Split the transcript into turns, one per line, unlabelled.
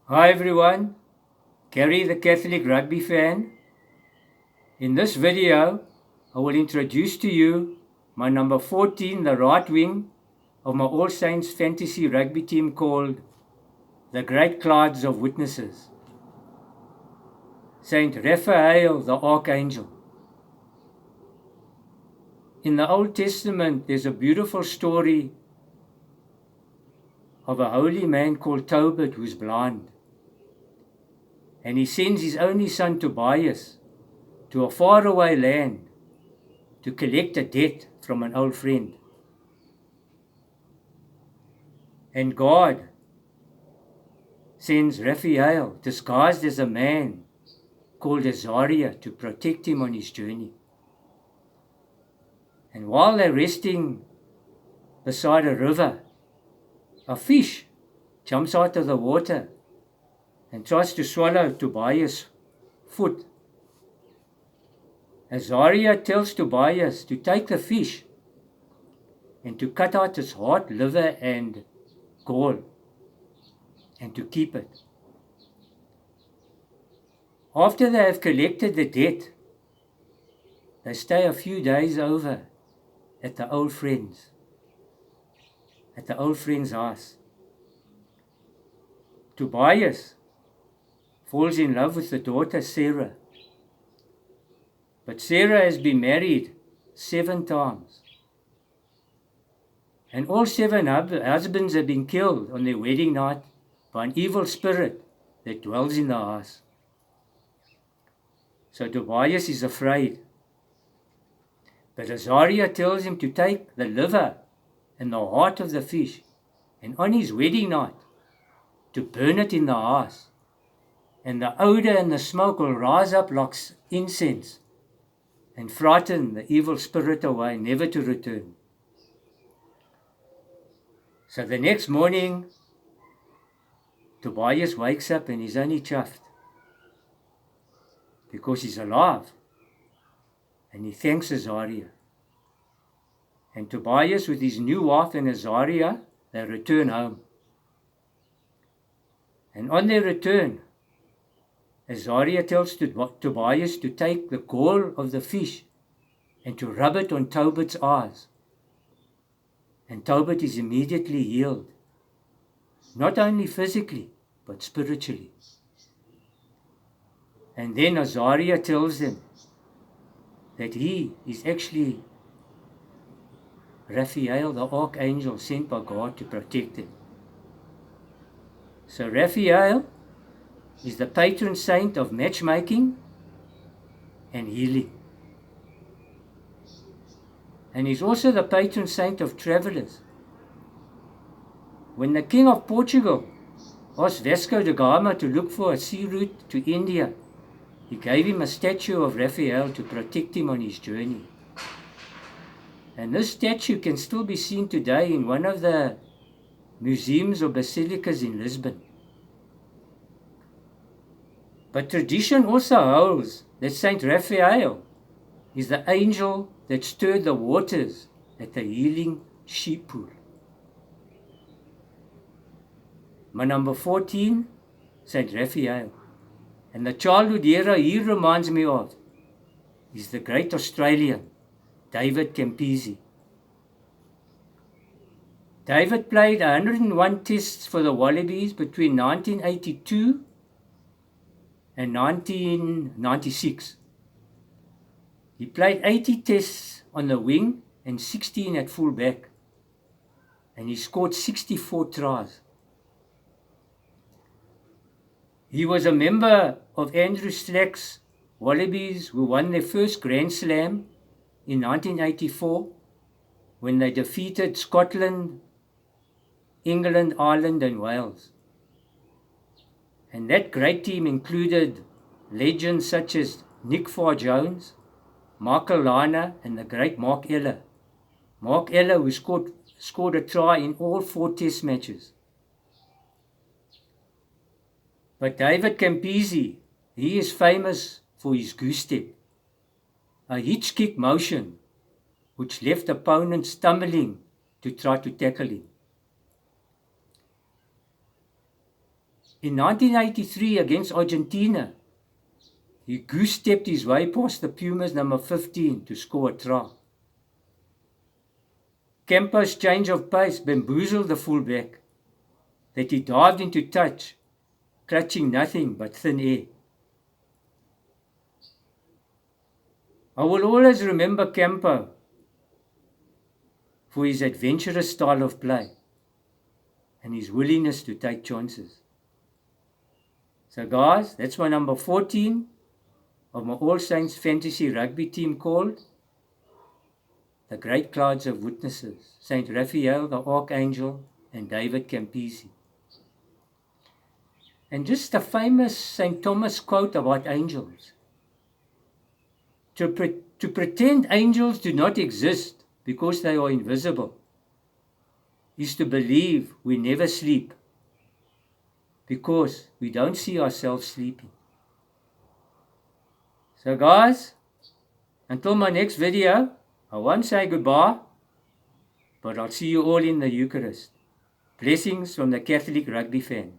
Hi everyone, Garry the Catholic rugby fan. In this video, I will introduce to you my number 14, the right wing of my All Saints fantasy rugby team called the Great Clouds of Witnesses, Saint Raphael the Archangel. In the Old Testament, there's a beautiful story of a holy man called Tobit who's blind. And he sends his only son Tobias to a faraway land to collect a debt from an old friend. And God sends Raphael, disguised as a man called Azariah, to protect him on his journey. And while they're resting beside a river, a fish jumps out of the water and tries to swallow Tobias' foot. Azariah tells Tobias to take the fish and to cut out its heart, liver, and gall, and to keep it. After they have collected the debt, they stay a few days over at the old friend's house. Tobias falls in love with the daughter Sarah, but Sarah has been married 7 times, and all 7 husbands have been killed on their wedding night by an evil spirit that dwells in the house. So Tobias is afraid, but Azariah tells him to take the liver and the heart of the fish, and on his wedding night to burn it in the house, and the odor and the smoke will rise up like incense and frighten the evil spirit away, never to return. So the next morning, Tobias wakes up and he's only chuffed because he's alive, and he thanks Azariah. And Tobias, with his new wife and Azariah, they return home. And on their return, Azariah tells Tobias to take the gall of the fish and to rub it on Tobit's eyes. And Tobit is immediately healed, not only physically, but spiritually. And then Azariah tells them that he is actually Raphael the Archangel sent by God to protect them. So Raphael is the Patron Saint of matchmaking and healing. And he's also the Patron Saint of travelers. When the King of Portugal asked Vasco da Gama to look for a sea route to India, he gave him a statue of Raphael to protect him on his journey. And this statue can still be seen today in one of the museums or basilicas in Lisbon. But tradition also holds that Saint Raphael is the angel that stirred the waters at the healing sheep pool. My number 14, Saint Raphael. And the childhood hero he reminds me of is the great Australian, David Campese. David played 101 tests for the Wallabies between 1982 and 1996. He played 80 tests on the wing and 16 at full back, and he scored 64 tries. He was a member of Andrew Slack's Wallabies, who won their first Grand Slam in 1984 when they defeated Scotland, England, Ireland, and Wales. And that great team included legends such as Nick Farr-Jones, Michael Lynagh, and the great Mark Ella. Mark Ella, who scored a try in all 4 test matches. But David Campese, he is famous for his goose-step, a hitch kick motion which left opponents stumbling to try to tackle him. In 1983 against Argentina, he goose-stepped his way past the Pumas number 15 to score a try. Campo's change of pace bamboozled the fullback, that he dived into touch, clutching nothing but thin air. I will always remember Campo for his adventurous style of play and his willingness to take chances. So guys, that's my number 14 of my All Saints Fantasy Rugby team called the Great Clouds of Witnesses, Saint Raphael the Archangel and David Campese. And just a famous St. Thomas quote about angels. To pretend angels do not exist because they are invisible is to believe we never sleep because we don't see ourselves sleeping. So guys, until my next video, I won't say goodbye, but I'll see you all in the Eucharist. Blessings from the Catholic Rugby fan.